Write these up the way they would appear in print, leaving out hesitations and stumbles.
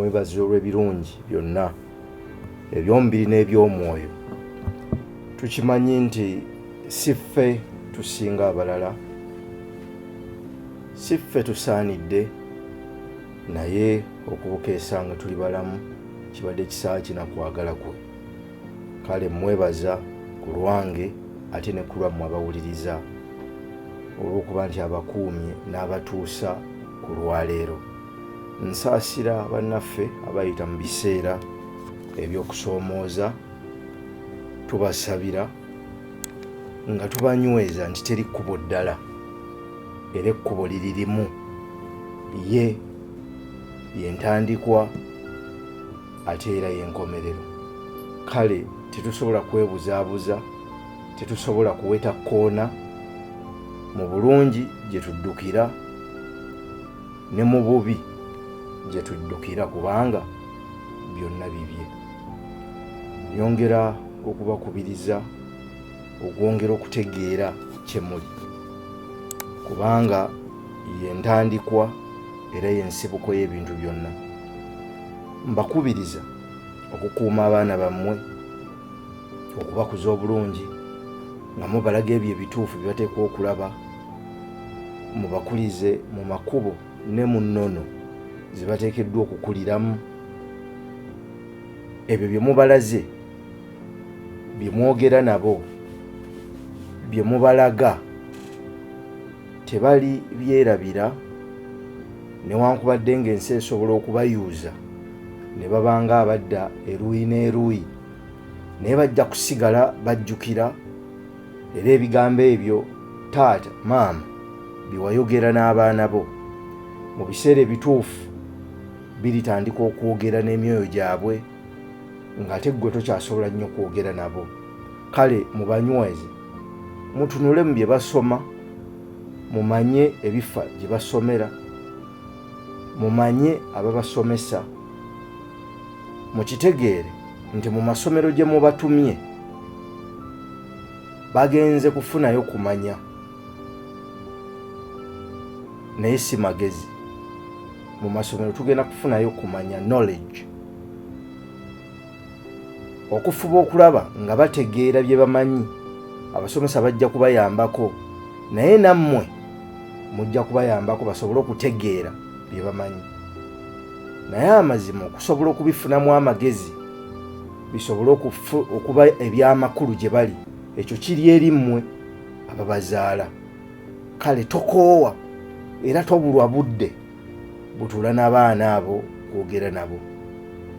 mwebaze olw'ebirungi byonna eby'omubiri n'eby'omwoyo. Tukimanyi nti si ffe tusinga abalala, si ffe tusaanidde, naye okubukeesa nga tuli balamu kibadde kisaa kinakwagala kwe. Kale mwebaza ku lwange ate ne ku lwammwe abawuliriza olw'okuba nti abakuumye n'abatuusa ku lwaleero. Nsaasira bannaffe abayita mu biseera eby'okusoomooza, tubasabira nga tubanyweza nti teri kkubo ddala era ekkubo liri limu, ye ntandikwa ate era y'enkomerero. Kale tetusobola kwebuzaabuza, tetusobola kuweta kkoona. Mu bulungi gye tuddukira ne mu bubi gye tuddukira, kubanga byonna bibye. Nyongera okubakubiriza okwongera okutegeera kye muli, kubanga ye ntandikwa era y'ensibuko y'ebintu byonna. Mbakubiriza okukuuma abaana bammwe, okubakuza obulungi nga mubalaga ebyo ebituufu bye bateekwa okulaba, mubakulize mu makubo ne mu nnono ze bateekeddwa okukuliramu. Ebyo bye mubalaze, bye mwogera nabo, bye mubalaga, tebali byerabira newankubadde ng'ensi esobola okubayuuza ne babanga abadda eruuyi n'eruuyi, naye bajja kusigala bajjukira era ebigambo ebyo taata maama bye wayogera n'abaana bo mu biseera ebituufu biritandika okwogera n'emyoyo gyabwe ng'ate ggwe tokyasobola nnyo kwogera nabo. Kale mubanyweze, mutunule mu bye basoma, mumanye ebifa gye basomera, mumanye ababasomesa, mukitegeere nti mu masomero gye mubatumye bagenze kufunayo kumanya, naye si magezi. Mu masomero tugenda kufunayo kumanya, knowledge. Okufuba okulaba nga bategeera bye bamanyi, abasomesa bajja kubayambako, naye nammwe mujja kubayambako basobole okutegeera bye bamanyi. Naye amazima okusobola okubifunamu amagezi, bisobole okuba eby'amakulu gye bali, ekyo kiri eri mmwe ababazaala. Kale tokoowa era tobulwa budde butuula n'abaana abo kwogera nabo.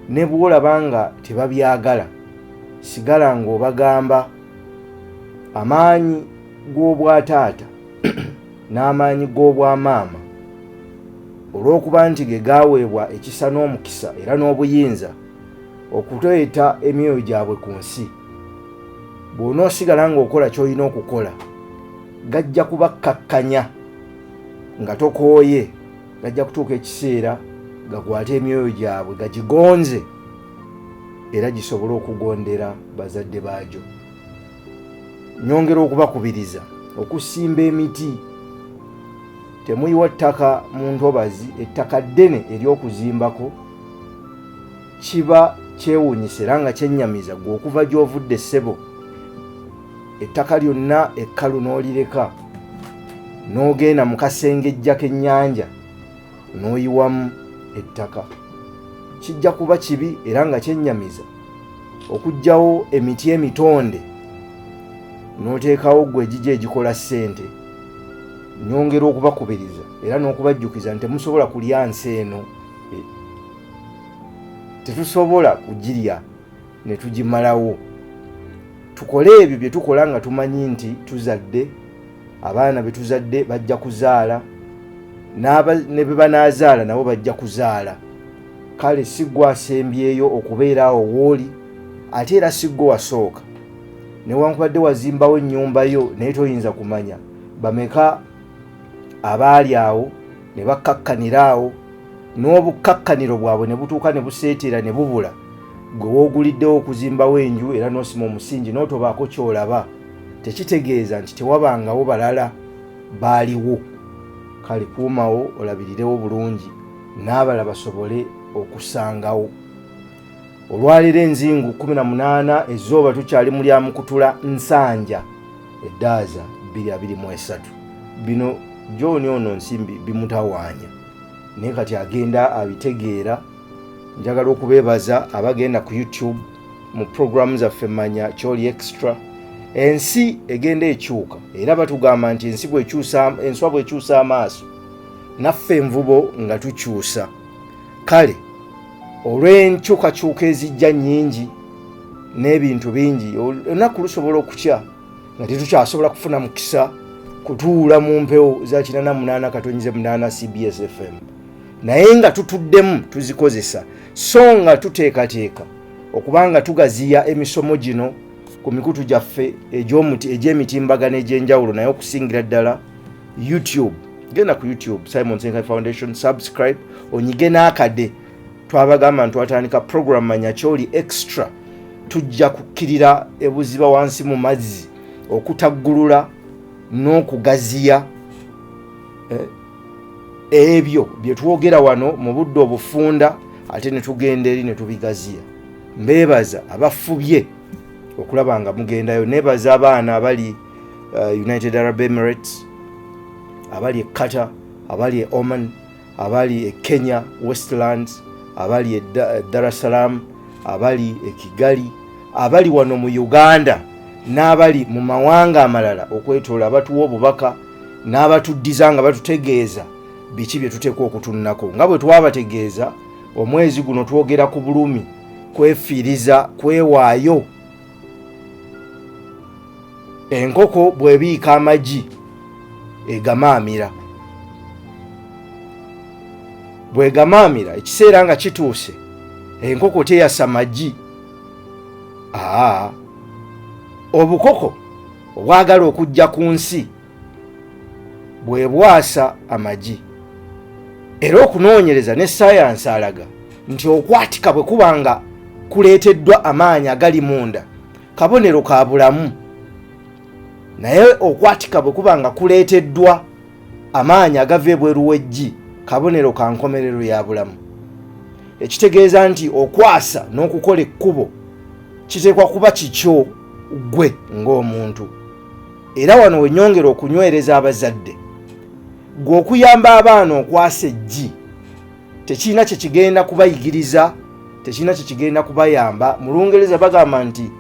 Ne bw'olaba nga tebabyagala, sigala ng'obagamba amaanyi g'obwataata n'amaanyi g'obwamaama olw'okuba nti ge gaaweebwa ekisa n'omukisa era n'obuyinza okuteeta emyoyo gyabwe ku nsi. Bw'onoosigala ng'okola ky'olina okukola, gajja kubakkakkanya nga tokooye, gajja kutuuka ekiseera gakwate emyoyo gyabwe gagigonze era gisobole okugondera bazadde baagyo. Nyongera okubakubiriza okusimba emiti. Temuyiwa ttaka mu ntobazi, ettaka ddene ery'okuzimbako kiba kyewuunyisa era nga kyennyamiza gwe okuva gy'ovudde ssebo. Ettaka lyonna ekkalu n'olireka n'ogenda mu kasengejja k'ennyanja n'oyiwamu ettaka, kijja kuba kibi era nga kyennyamiza okuggyawo emiti emitonde n'oteekawo gwe egijja egikola ssente. Nyongera okubakubiriza era n'okubajjukiza nti temusobola kulya nsi eno, tetusobola kugirya ne tugimalawo. Tukole ebyo bye tukola nga tumanyi nti tuzadde, abaana be tuzadde bajja kuzaala, ne be banaazaala nabo bajja kuzaala. Kale si ggwe asembyeyo okubeera awo w'oli, ate era si ggwe wasooka. Newankubadde wazimbawo ennyumba yo naye toyinza kumanya bameka abaali awo ne bakkakkanira awo, n'obukkakkaniro bwabwe ne butuuka ne buseetera ne bubula. Gwe wooguliddewo okuzimbawo enju era n'osima omusingi n'otobaako ky'olaba, tekitegeeza nti tewabangawo balala baaliwo. Kale kuumawo olabirirewo bulungi n'abala basobole okusangawo. Olwaliro enzingu 18 ezooba tukyali mu lya Mukutula Nsanja eddaaza 2023. Bino John ono Nsimbi bimutawaanya naye kati agenda abitegeera. Njagala okubeebaza abagenda ku YouTube mu program zaffe manya Kyoli Extra. Ensi egenda ekyuka era batugamba nti enswa bw'ekyusa amaaso naffe envubo nga tukyusa. Kale olw'enkyukakyuka ezijja nnyingi n'ebintu bingi, olunaku lusobola okukya nga tetukyasobola kufuna mukisa kutuula mu mpewo za 88.8 CBS FM, naye nga tutuddemu tuzikozesa so nga tuteekateeka okubanga tugaziya emisomo gino ku mikutu gyaffe egy'emitimbagano egy'enjawulo, naye okusingira ddala YouTube. Genda ku YouTube Simon Ssenkaayi Foundation, subscribe onyige n'akade. Twabagamba ntwatandika program manya Kyoli Extra, tujja kukkirira ebuziba wansi mu mazzi okutaggulula n'okugaziya ebyo bye twogera wano mu budde obufunda, ate ne tugenda eri ne tubigaziya. Mbeebaza abafubye okulaba nga mugendayo. Neebaza abaana abali United Arab Emirates, abali e Qatar, abali e Oman, abali e Kenya Westlands, abali e Dar es Salaam, abali e Kigali, abali wano mu Uganda n'abali mu mawanga amalala okwetoola abatuwa obubaka n'abatuddiza nga batutegeeza biki bye tuteekwa okutunnako. Nga bwe twabategeeza omwezi guno twogera ku bulumi, kwefiiriza, kwewaayo. Enkoko bw'ebiika amagi egamaamira. Bw'egamaamira ekiseera nga kituuse, enkoko teyasa magi. Obukoko obwagala okujja ku nsi bwe bwasa amagi. Era okunoonyereza ne ssayansi alaga nti okwatika bwe kubanga kuleeteddwa amaanyi agali munda, kabonero ka bulamu. Naye okwatika bwe kubanga kuleeteddwa amaanyi agava ebweru w'eggi, kabonero ka nkomerero ya bulamu. Ekitegeeza nti okwasa n'okukola ekkubo kiteekwa kuba kikyo gwe ng'omuntu. Era wano wenyongera okunywereza abazadde, gwe okuyamba abaana okwasa eggi tekirina kye kigenda kubayigiriza, tekirina kye kigenda kubayamba. Mu Lungereza bagamba nti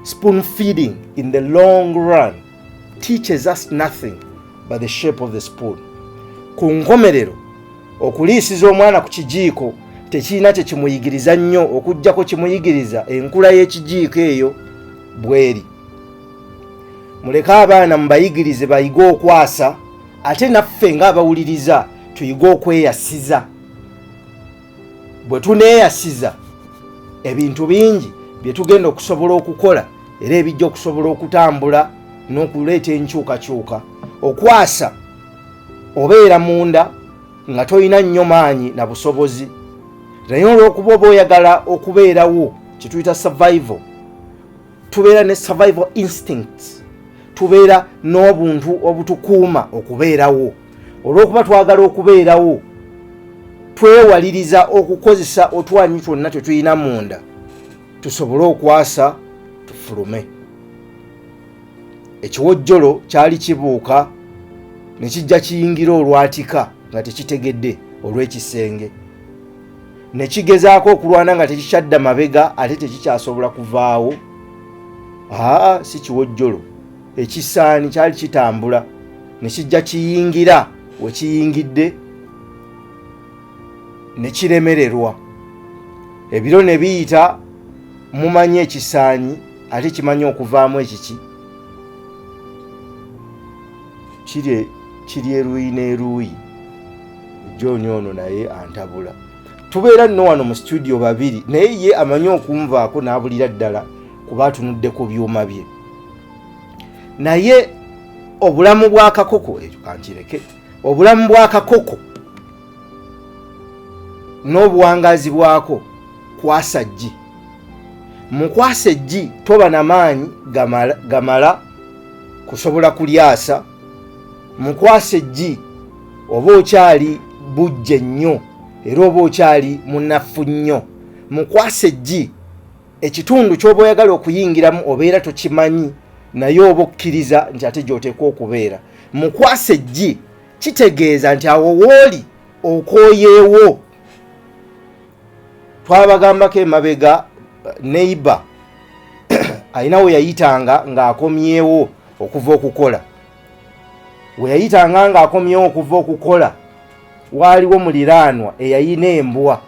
spoon feeding in the long run teaches us nothing but the shape of the spoon. Ku nkomerero okuliisiza omwana ku kijiiko tekirina kye kimuyigiriza nnyo okuggyako kimuyigiriza enkula y'ekijiiko eyo bweri. Muleke abaana mubayigirize bayige okwasa, ate naffe ng'abawuliriza tuyige okweyasiza. Bwe tuneeyasiza ebintu bingi bye tugenda okusobola okukola era ebijja okusobola okutambula n'okuleeta enkyukakyuka. Okwasa obeera munda nga toyina nnyo maanyi na busobozi, naye olw'okuba oba oyagala okubeerawo kituyita survival, tubeera ne survival instincts, tubeera n'obuntu obutukuuma okubeerawo. Olw'okuba twagala okubeerawo, twewaliriza okukozesa otwanyi twonna twe tuyina munda tusobole okwasa tufulume. Ekiwojjolo kyali kibuuka ne kijja kiyingira olwatika nga tekitegedde olw'ekisenge, ne kigezaako okulwana nga tekikyadda mabega ate tekikyasobola kuvaawo. Si kiwojjolo, ekisaani kyali kitambula ne kijja kiyingira we kiyingidde ne kiremererwa. Ebiro ne biyita, mumanyi ekisaanyi ate kimanyi okuvaamu ekiki kiri eruuyi n'eruuyi. John ono naye antabula. Tubeera nno wano mu studio babiri, naye ye amanyi okunvaako n'abulira ddala kuba atunudde ku byuma bye. Naye obulamu bw'akakoko ekyo kankireke, obulamu bw'akakoko n'obuwangazi bwako kwasa ggi. Mu kwasa eggi toba na maanyi gamala kusobola kulyasa. Mu kwasa eggi oba okyali bujje nnyo era oba okyali munafu nnyo, mukwase eggi. Ekitundu ky'oba oyagala okuyingiramu obeera tokimanyi, naye oba okkiriza nti ate gy'oteekwa okubeera. Mukwase eggi kitegeeza nti awo wooli okooyeewo. Twabagambako emabega neighbor alina we yayitanga ng'akomyewo okuva okukola. We yayitanga ng'akomyewo okuva okukola, waaliwo muliraanwa eyayina embwa.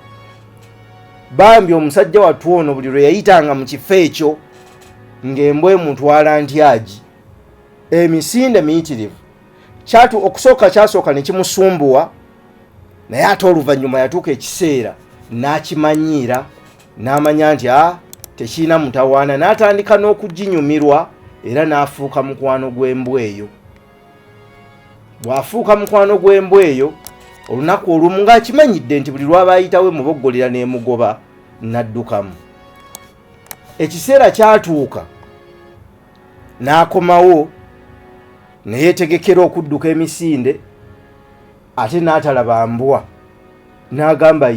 Bambi omusajja wattu ono buli lwe yayitanga mu kifo ekyo ng'embwa emutwala ntyagi. Emisinde miyitirivu. Okusooka kyasooka ne kimusumbuwa, naye ate oluvannyuma yatuuka ekiseera n'akimanyiira, n'amanya nti tekirina mutawaana, n'atandika n'okuginyumirwa era n'afuuka mukwano gw'embwa eyo. Bw'afuuka mukwano gw'embwa eyo, olunaku olumu ng'akimanyidde nti buli lwaba ayitawe muboggolera n'emugoba, n'addukamu. Ekiseera kyatuuka n'akomawo ne yeetegekera okudduka emisinde, ate n'atalaba mbwa. N'agamba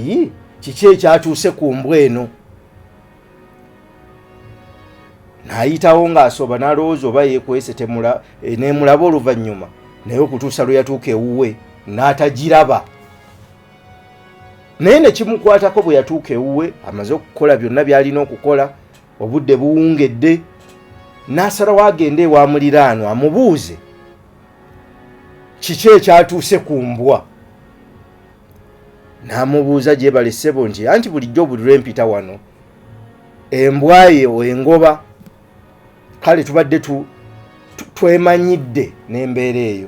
kiki ekyatuuse ku mbwa eno? N'ayitawo ng'asoba n'alowooza oba yeekwese n'emulaba oluvannyuma, naye okutuusa lwe yatuuka ewuwe n'atagiraba. Naye ne kimukwatako bwe yatuuka ewuwe, amaze okukola byonna by'alina okukola, obudde buwungedde, n'asalawo agende ewa muliraanwa amubuuze kiki ekyatuuse ku mbwa. N'amubuuza gyebale ssebo nti anti bulijjo buli lwe mpita wano embwa yo engoba, kale tubadde twemanyidde n'embeera eyo.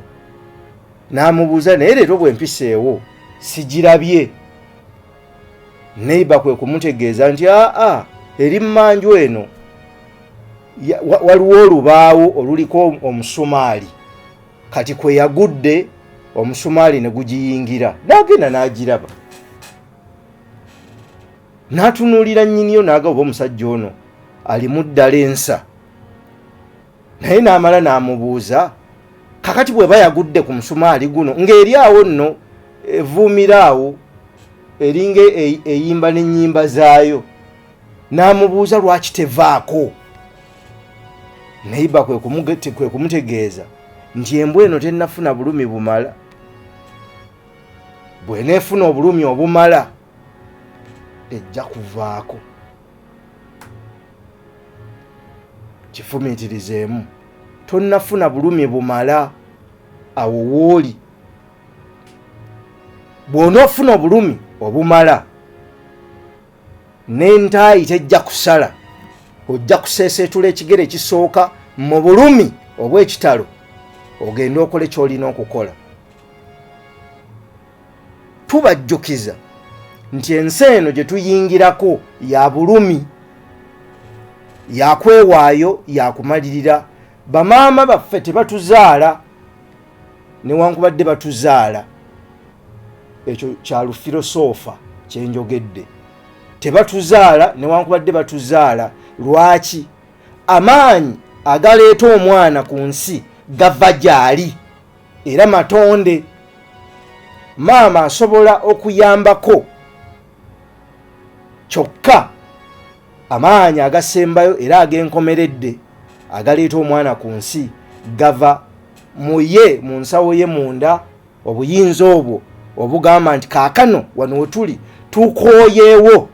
N'amubuuza naye leero bwe mpiseewo sigirabye. Neighbor kwe kumutegeeza nti eri mmanju eno waliwo olubaawo oluliko omusumaali, kati kwe yagudde omusumaali ne gugiyingira. N'agenda n'agiraba, n'atunuulira nnyiniyo n'agamba oba omusajja ono alimu ddala ensa. Naye n'amala n'amubuuza kakati bw'eba yagudde ku musumaali guno ng'eri awo nno evuumira awo eringa eyimba n'ennyimba zaayo, n'amubuuza lwaki tevaako. Neighbor kwe kumutegeeza nti embwa eno tennafuna bulumi bumala. Bw'eneefuna obulumi obumala ejja kuvaako. Kifumiitirizeemu, tonnafuna bulumi bumala awo wooli. Bw'onoofuna obulumi obumala, n'entaayi tejja kusala, ojja kuseeseetula ekigere ekisooka mu bulumi obw'ekitalo, ogenda okole ky'olina okukola. Tubajjukiza nti ensi eno gye tuyingirako ya bulumi, yakwewaayo, yakumalirira. Bamaama baffe tebatuzaala, newankubadde batuzaala, ekyo kya lufirosoofa kyenjogedde. Tebatuzaala newankubadde batuzaala. Lwaki? Amaanyi agaleeta omwana ku nsi gava gy'ali, era matonde. Maama asobola okuyambako, kyokka amaanyi agasembayo era ag'enkomeredde agaleeta omwana ku nsi gava muye, mu nsawo ye munda. Obuyinza obwo obugamba nti kaakano wano we tuli tukooyeewo,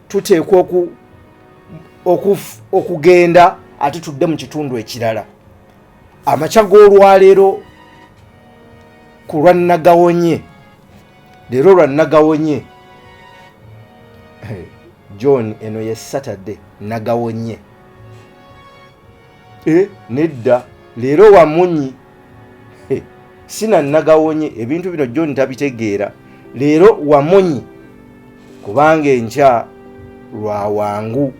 tuteekwa okugenda ate tudde mu kitundu ekirala. Amakya g'olwaleero ku lwa Nagawonye, leero lwa Nagawonye, John, eno ye Saturday, Nagawonye. Nedda, leero Wamunyi. Sina Nagawonye, ebintu bino John tabitegeera. Leero Wamunyi, kubanga enkya lwa wangu.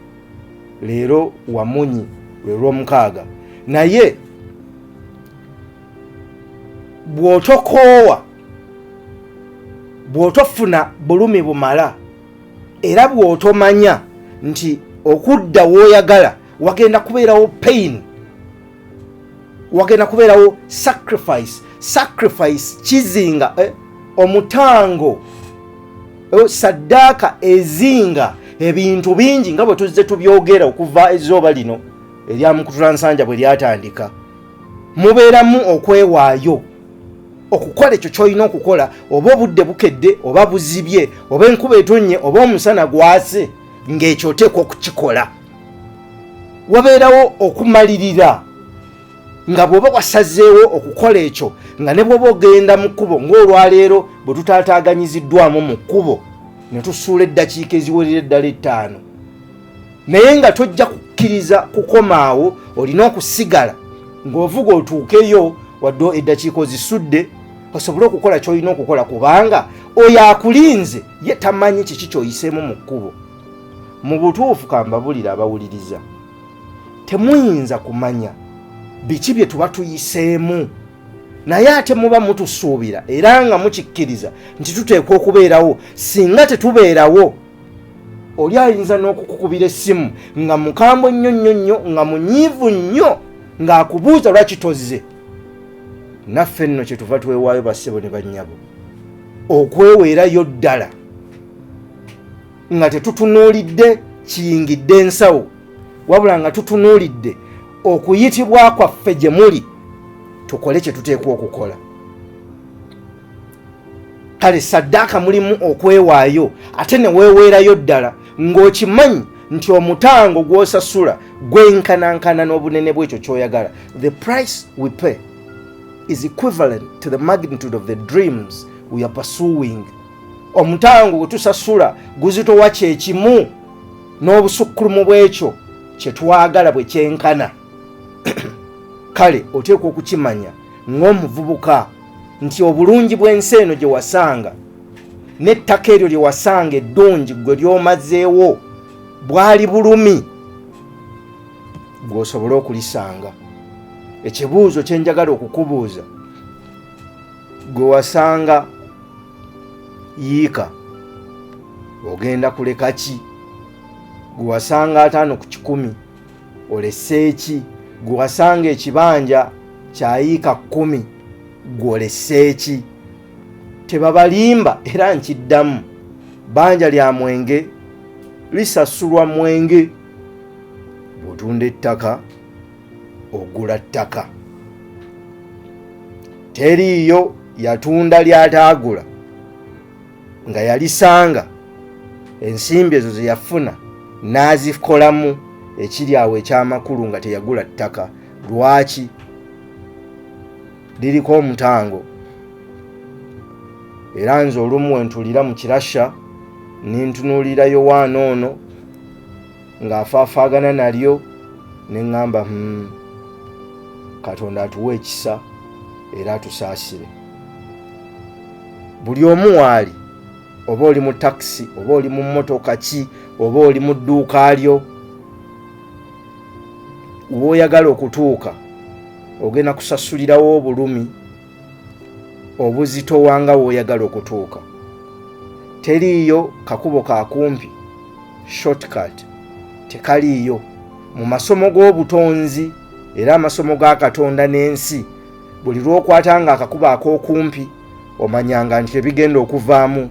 Leero Wamunyi lwe lw'omukaaga. Naye bw'otokoowa, bw'otofuna bulumi bumala, era bw'otomanya nti okudda w'oyagala wagenda kubeerawo pain, wagenda kubeerawo sacrifice kizinga, omutango saddaaka ezinga ebintu bingi nga bwe tuzze tubyogera okuva ezzooba lino erya Mukutulansanja bwe lyatandika. Mubeeramu okwewaayo okukola ekyo ky'olina okukola, oba obudde bukedde oba buzibye oba enkuba etonnye oba omusana gwase, ng'ekyo oteekwa okukikola. Wabeerawo okumalirira nga bw'oba wasazeewo okukola ekyo, nga ne bw'oba ogenda mu kkubo ng'olwaleero bwe tutaataaganyiziddwamu mu kkubo ne tusuula eddakiika eziwerera eddala 5, naye nga tojja kukkiriza kukomaawo, olina okusigala ng'ovuga otuukeyo wadde eddakiika ozisudde osobole okukola ky'olina okukola, kubanga oyo akulinze ye tamanyi kiki ky'oyiseemu mu kkubo. Mu butuufu kambabulira abawuliriza, temuyinza kumanya biki bye tuba tuyiseemu, naye ate muba mutusuubira era nga mukikkiriza nti tuteekwa okubeerawo. Singa tetubeerawo, oli ayinza n'okukukubira essimu nga mukambwe nnyo nga munyiivu nnyo ng'akubuuza lwaki tozze. Naffe nno kye tuva twewaayo bassebo ne bannyabo, okweweerayo ddala nga tetutunuulidde kiyingidde ensawo, wabula nga tutunuulidde okuyitibwa kwaffe gye muli, tukole kye tuteekwa okukola. Kale saddaaka mulimu okwewaayo, ate ne weeweerayo ddala ng'okimanyi nti omutango gw'osasula gwenkanankana n'obunene bw'ekyo ky'oyagala. The price we pay is equivalent to the magnitude of the dreams we are pursuing. Omutango gwe tusasula guzitowa kyekimu n'obusukkulumu bw'ekyo kye twagala bwe kyenkana. Kale oteekwa okukimanya ng'omuvubuka nti obulungi bw'ensi eno gye wasanga n'ettaka eryo lye wasanga eddungi gwe lyomazeewo bwali bulumi gw'osobole okulisanga. Ekibuuzo kye njagala okukubuuza, gwe wasanga yiika ogenda kuleka ki? Gwe wasanga 5 ku 100 olese ki? Gwe wasanga ekibanja kya yiika 10 gw'olese ki? Tebabalimba era nkiddamu, banja lya mwenge lisasulwa mwenge. Bw'otunda ettaka ogula ttaka. Teriiyo yatunda lyataagula nga yalisanga ensimbi ezo ze yafuna n'azikolamu ekiri awo ekyamakulu nga teyagula ttaka. Lwaki? Liriko omutango. Era nze olumu wentulira mu kirasha nintunuulira Yowaana ono ng'afaafaagana nalyo ne ŋŋamba Katonda atuwe ekisa era atusaasire. Buli omu waali, oba oli mu takisi oba oli mu mmotoka ki oba oli mu dduuka lyo, w'oyagala okutuuka ogenda kusasulirawo obulumi obuzitowa nga w'oyagala okutuuka. Teriiyo kakubo kakumpi, shortcut tekaliiyo. Mu masomo g'obutonzi era amasomo ga Katonda n'ensi, buli lw'okwata nga akakubo ak'okumpi omanyanga nti ebigenda okuvaamu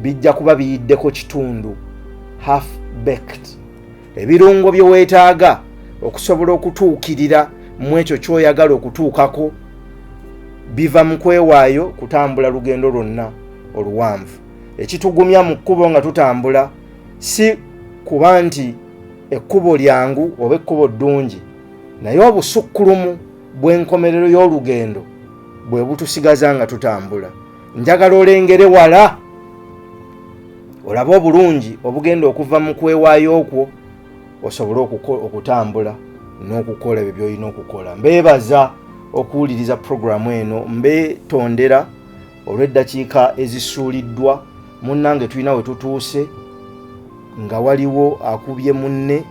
bijja kuba biyiddeko kitundu, half baked. Ebirungo bye weetaaga okusobola okutuukirira mu ekyo ky'oyagala okutuukako biva mu kwewaayo kutambula lugendo lwonna oluwanvu. Ekitugumya mu kkubo nga tutambula si kuba nti ekkubo lyangu oba ekkubo ddungi, naye obusukkulumu bw'enkomerero y'olugendo bwe butusigaza nga tutambula. Njagala olengere wala olabe obulungi obugenda okuva mu kwewaayo okwo osobole okutambula n'okukola ebyo by'olina okukola. Mbeebaza okuwuliriza programu eno, mbeetondera olw'eddakiika ezisuuliddwa. Munnange tulina we tutuuse nga waliwo akubye munne,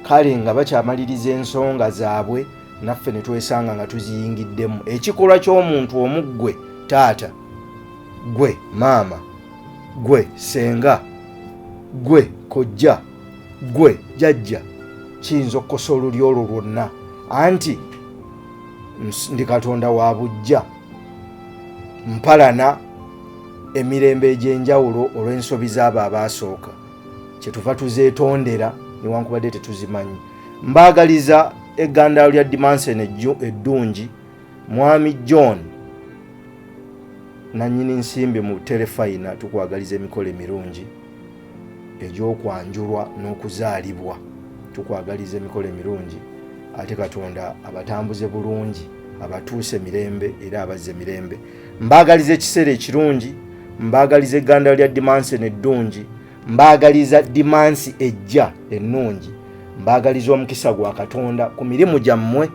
kale nga bakyamaliriza ensonga zaabwe, naffe ne twesanga nga tuziyingiddemu. Ekikolwa ky'omuntu omu, gwe taata, gwe maama, gwe senga, gwe kojja, gwe jjajja, kiyinza okukosa oluli olwo lwonna, anti ndi Katonda wa bujja, mpalana emirembe egy'enjawulo olw'ensobi z'abo abaasooka kyetuva tuzeetondera newankubadde tetuzimanyi. Mbaagaliza eggandaalo lya Dimansen eddungi, Mwami John nannyini nsimbi mu Terefayina, tukwagaliza emikolo emirungi egy'okwanjulwa n'okuzaalibwa, tukwagaliza emikolo emirungi. Ate Katonda abatambuze bulungi, abatuuse mirembe era abazze mirembe. Mbaagaliza ekiseera ekirungi, mbaagaliza eggandaalo lya Dimansen eddungi, mbaagaliza Dimansi ejja ennungi, mbaagaliza omukisa gwa Katonda ku mirimu gyammwe,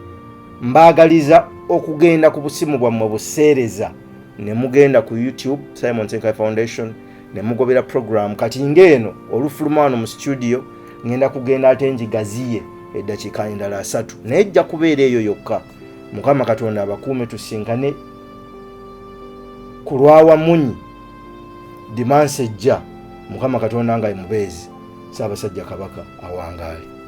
mbaagaliza okugenda ku busimu bwammwe buseereza ne mugenda ku YouTube Simon Ssenkaayi Foundation ne mugobera program. Kati ng'eno olufuluma wano mu studio ngenda kugenda ate njigaziye eddakiika endala 3 naye ejja kubeera eyo yokka. Mukama Katonda abakuume tusinkane ku lwawamunyi Dimansi ejja. Mukama Katonda nga mubeezi, Ssaabasajja Kabaka awangaale.